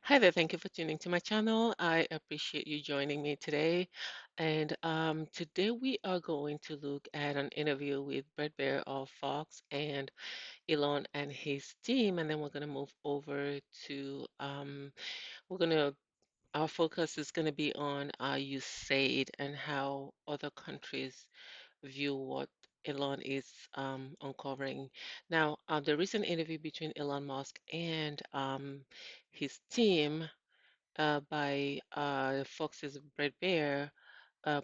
Hi there, thank you for tuning to my channel. I appreciate you joining me today. And today we are going to look at an interview with Bret Baier of Fox and Elon and his team. And then we're going to move over to, we're going to, our focus is going to be on USAID and how other countries view what Elon is uncovering. Now, the recent interview between Elon Musk and his team by Fox's Bret Baier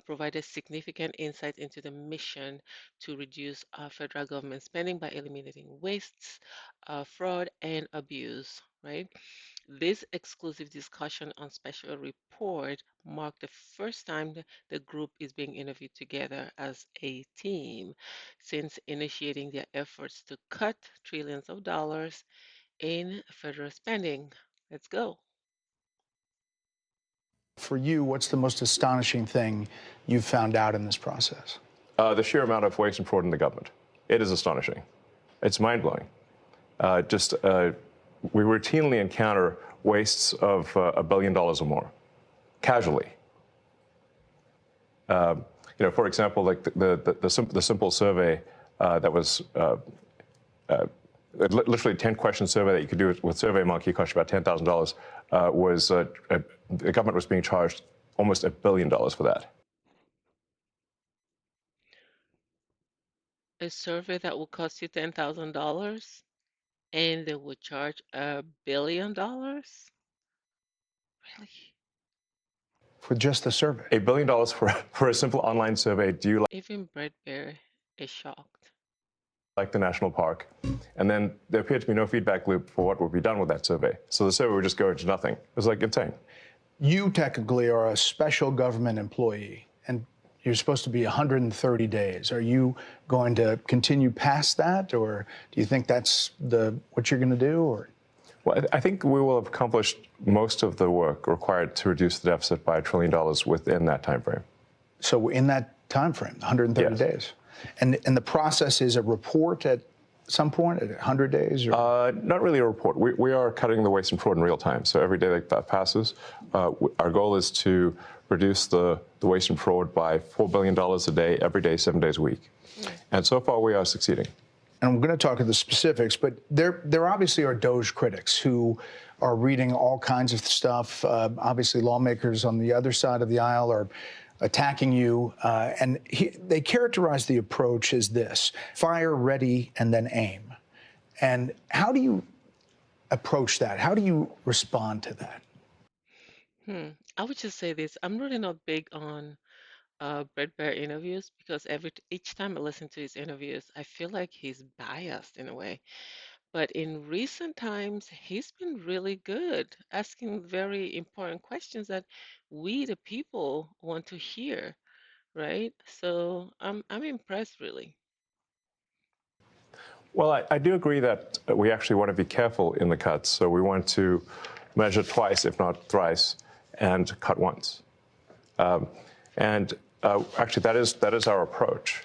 provided significant insight into the mission to reduce federal government spending by eliminating wastes, fraud, and abuse, right? This exclusive discussion on special report marked the first time the group is being interviewed together as a team since initiating their efforts to cut trillions of dollars in federal spending. Let's go. For you, what's the most astonishing thing you've found out in this process? The sheer amount of waste and fraud in the government. It is astonishing. It's mind-blowing. We routinely encounter wastes of $1 billion or more, casually. For example, like the simple survey that was literally 10-question survey that you could do with SurveyMonkey, cost you about $10,000, the government was being charged almost $1 billion for that. A survey that will cost you $10,000 and they would charge $1 billion? Really? For just the survey? $1 billion for a simple online survey. Do you Even Bret Baier is shocked. like the national park? And then there appeared to be no feedback loop for what would be done with that survey. So the survey would just go into nothing. It was like insane. You technically are a special government employee, and you're supposed to be 130 days. Are you going to continue past that, or do you think that's what you're going to do? Or? Well, I think we will have accomplished most of the work required to reduce the deficit by $1 trillion within that time frame. So in that time frame, 130 Yes. days. And the process is a report at some point, at 100 days? Or? Not really a report. We are cutting the waste and fraud in real time. So every day that passes, our goal is to reduce the waste and fraud by $4 billion a day, every day, 7 days a week. And so far, we are succeeding. And I'm going to talk to the specifics, but there obviously are DOGE critics who are reading all kinds of stuff. Obviously, lawmakers on the other side of the aisle are attacking you, and they characterize the approach as this: fire, ready, and then aim. And how do you approach that? How do you respond to that? I would just say this. I'm really not big on Bret Baier interviews because each time I listen to his interviews, I feel like he's biased in a way. But in recent times, he's been really good, asking very important questions that we, the people, want to hear, right? So I'm impressed, really. Well, I do agree that we actually want to be careful in the cuts. So we want to measure twice, if not thrice, and cut once. Actually, that is our approach.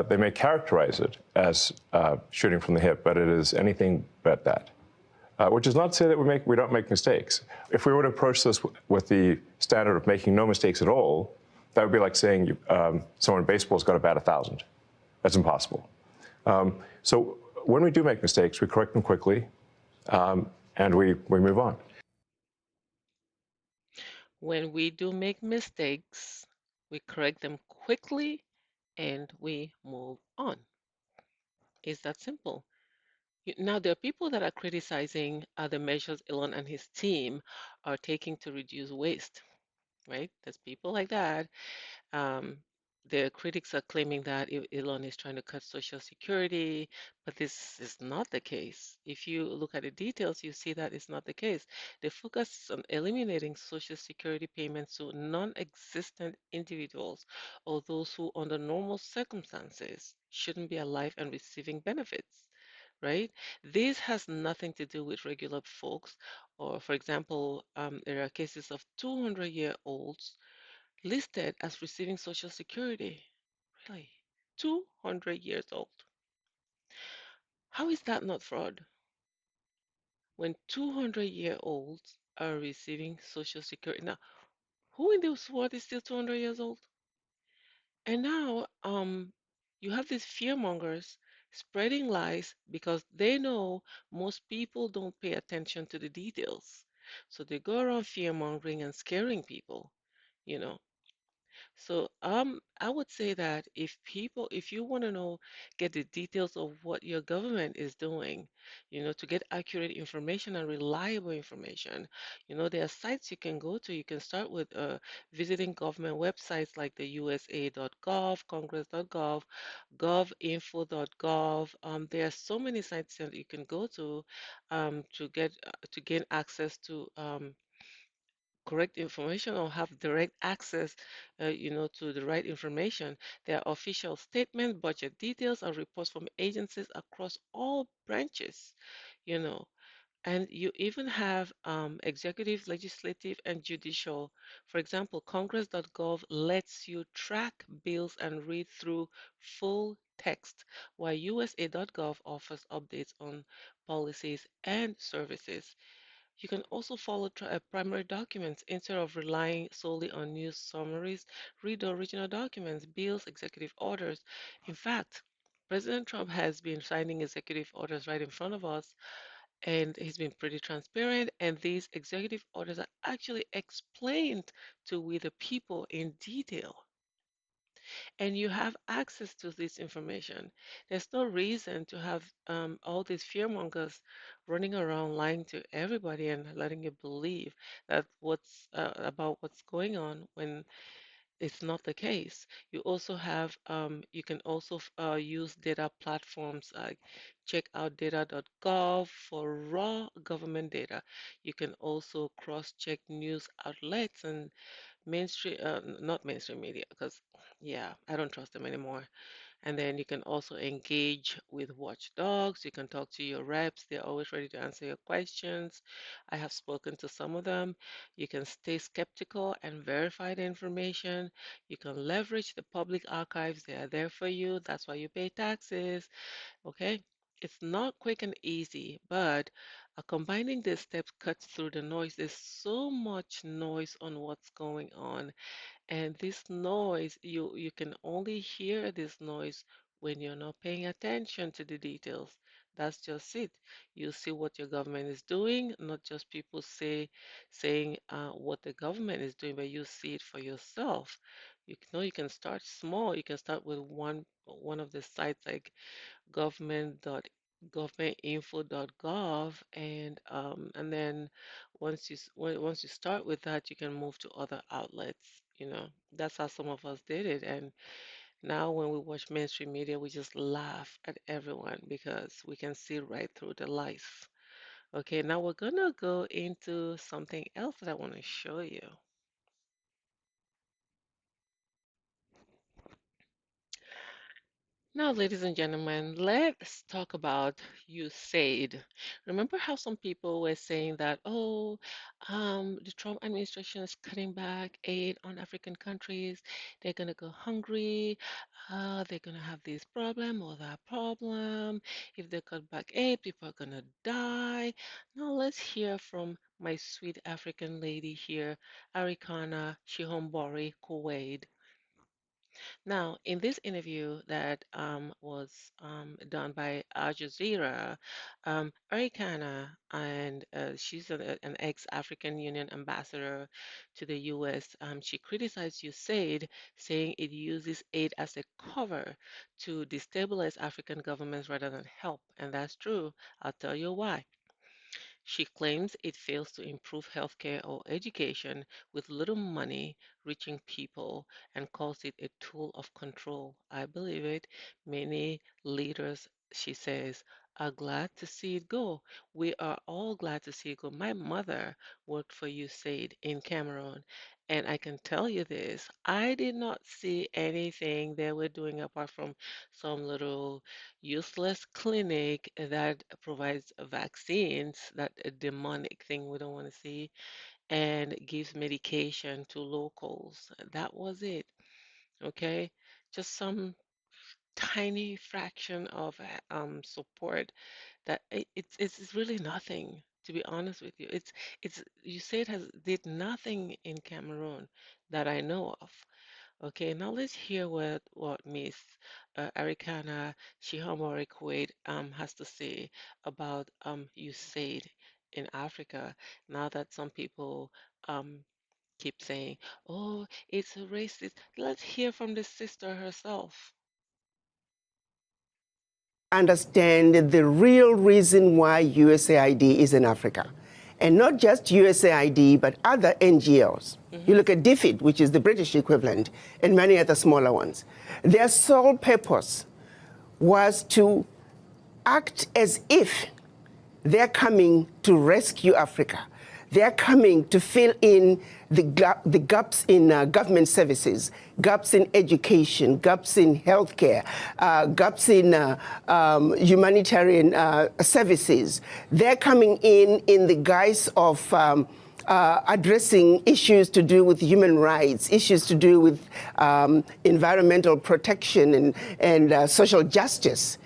They may characterize it as shooting from the hip, but it is anything but that. Which is not to say that we don't make mistakes. If we were to approach this with the standard of making no mistakes at all, that would be like saying someone in baseball's got to bat 1,000. That's impossible. So when we do make mistakes, we correct them quickly, and we move on. When we do make mistakes, we correct them quickly and we move on. It's that simple. Now, there are people that are criticizing the measures Elon and his team are taking to reduce waste, right? There's people like that. Um, the critics are claiming that Elon is trying to cut Social Security, but this is not the case. If you look at the details, you see that it's not the case. They focus on eliminating Social Security payments to non-existent individuals or those who, under normal circumstances, shouldn't be alive and receiving benefits, right? This has nothing to do with regular folks, or for example, there are cases of 200-year-olds listed as receiving Social Security. Really? 200 years old. How is that not fraud? When 200-year-olds are receiving Social Security. Now, who in this world is still 200 years old? And now, you have these fearmongers spreading lies because they know most people don't pay attention to the details. So they go around fearmongering and scaring people, you know. So I would say that if you want to know, get the details of what your government is doing, to get accurate information and reliable information, there are sites you can go to. You can start with visiting government websites like the USA.gov, Congress.gov, govinfo.gov. There are so many sites that you can go to gain access to correct information or have direct access, to the right information. There are official statements, budget details, and reports from agencies across all branches, you know. And you even have executive, legislative, and judicial. For example, congress.gov lets you track bills and read through full text, while USA.gov offers updates on policies and services. You can also follow primary documents instead of relying solely on news summaries. Read the original documents, bills, executive orders. In fact, President Trump has been signing executive orders right in front of us, and he's been pretty transparent. And these executive orders are actually explained to we the people in detail, and you have access to this information. There's no reason to have all these fearmongers running around lying to everybody and letting you believe that what's about what's going on when it's not the case. You can also use data platforms like check out data.gov for raw government data. You can also cross-check news outlets and not mainstream media, because yeah, I don't trust them anymore. And then you can also engage with watchdogs. You can talk to your reps. They're always ready to answer your questions. I have spoken to some of them. You can stay skeptical and verify the information. You can leverage the public archives. They are there for you. That's why you pay taxes. Okay? It's not quick and easy, but combining these steps cuts through the noise. There's so much noise on what's going on, and this noise, you can only hear this noise when you're not paying attention to the details. That's just it. You see what your government is doing, not just people saying what the government is doing, but you see it for yourself. You can start small. You can start with one of the sites like governmentinfo.gov, and then once you start with that, you can move to other outlets. That's how some of us did it. And now when we watch mainstream media, we just laugh at everyone because we can see right through the lies. Okay, now we're gonna go into something else that I want to show you. Now, ladies and gentlemen, let's talk about USAID. Remember how some people were saying that, oh, the Trump administration is cutting back aid on African countries. They're going to go hungry. They're going to have this problem or that problem. If they cut back aid, people are going to die. Now, let's hear from my sweet African lady here, Arikana Shihombori Kuwait. Now, in this interview that was done by Al Jazeera, Arikana, and she's an ex-African Union ambassador to the U.S., she criticized USAID, saying it uses aid as a cover to destabilize African governments rather than help. And that's true. I'll tell you why. She claims it fails to improve healthcare or education with little money reaching people and calls it a tool of control. I believe it. Many leaders, she says, are glad to see it go. We are all glad to see it go. My mother worked for USAID in Cameroon, and I can tell you this, I did not see anything they were doing apart from some little useless clinic that provides vaccines, that a demonic thing we don't want to see, and gives medication to locals. That was it. Okay, just some tiny fraction of support that it's really nothing To be honest with you, it's you say it has did nothing in Cameroon that I know of. Okay, now let's hear what Miss Arikana Chihamore Quaid has to say about USAID in Africa. Now that some people um keep saying, "Oh, it's a racist," let's hear from the sister herself. Understand the real reason why USAID is in Africa. And not just USAID, but other NGOs. You Hmm. look at DFID, which is the British equivalent, and many other smaller ones. Their sole purpose was to act as if they're coming to rescue Africa. They're coming to fill in the gaps in government services, gaps in education, gaps in healthcare, gaps in humanitarian services. They're coming in the guise of addressing issues to do with human rights, issues to do with environmental protection and social justice.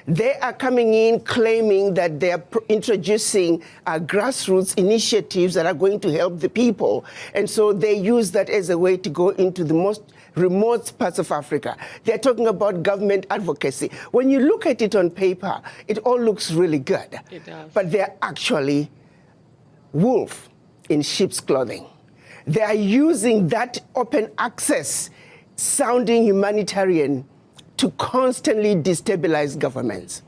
They are coming in claiming that they're introducing grassroots initiatives that are going to help the people. And so they use that as a way to go into the most remote parts of Africa. They're talking about government advocacy. When you look at it on paper, it all looks really good. It does. But they're actually wolf in sheep's clothing. They are using that open access sounding humanitarian to constantly destabilize governments.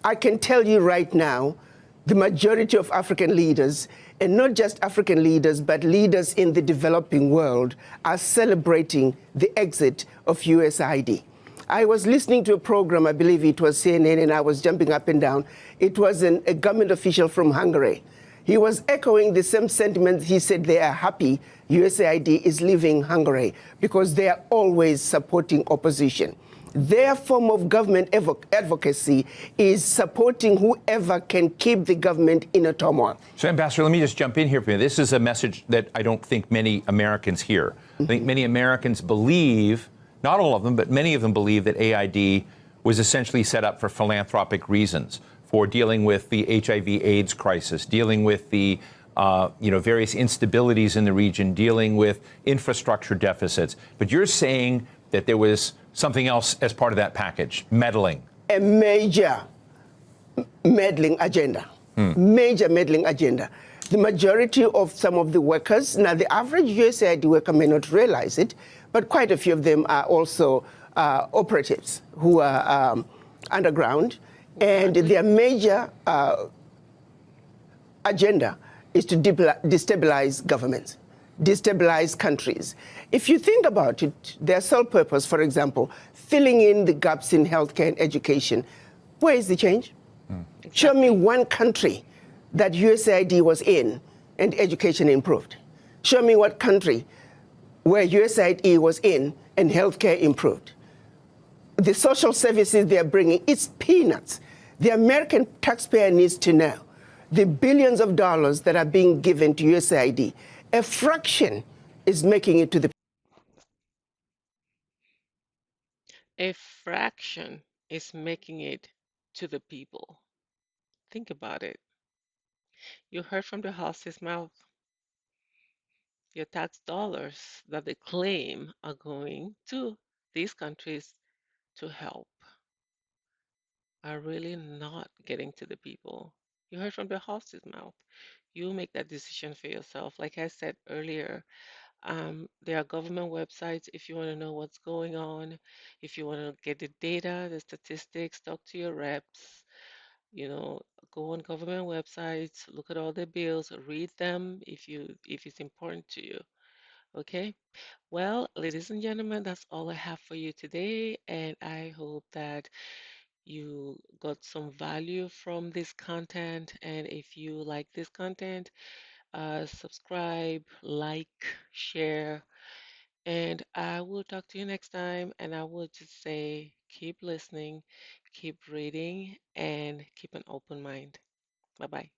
I can tell you right now, the majority of African leaders, and not just African leaders, but leaders in the developing world, are celebrating the exit of USAID. I was listening to a program, I believe it was CNN, and I was jumping up and down. It was a government official from Hungary. He was echoing the same sentiments. He said they are happy USAID is leaving Hungary because they are always supporting opposition. Their form of government advocacy is supporting whoever can keep the government in a turmoil. So, Ambassador, let me just jump in here for you. This is a message that I don't think many Americans hear. I think many Americans believe, not all of them, but many of them believe that AID was essentially set up for philanthropic reasons, for dealing with the HIV/AIDS crisis, dealing with the various instabilities in the region, dealing with infrastructure deficits. But you're saying that there was something else as part of that package, meddling. A major meddling agenda. Major meddling agenda. The majority of some of the workers, now the average USAID worker may not realize it, but quite a few of them are also operatives who are underground. And their major agenda is to destabilize governments, destabilize countries. If you think about it, their sole purpose, for example, filling in the gaps in healthcare and education, where is the change? Exactly. Show me one country that USAID was in and education improved. Show me what country where USAID was in and healthcare improved. The social services they're bringing, it's peanuts. The American taxpayer needs to know the billions of dollars that are being given to USAID, a fraction is making it to the A fraction is making it to the people. Think about it. You heard from the horse's mouth. Your tax dollars that they claim are going to these countries to help are really not getting to the people. You heard from the horse's mouth. You make that decision for yourself. Like I said earlier, there are government websites if you want to know what's going on, if you want to get the data, the statistics, talk to your reps, you know, go on government websites, look at all the bills, read them if it's important to you. Okay? Well, ladies and gentlemen, that's all I have for you today, and I hope that you got some value from this content. And if you like this content, subscribe, like, share, and I will talk to you next time. And I will just say keep listening, keep reading, and keep an open mind. Bye bye.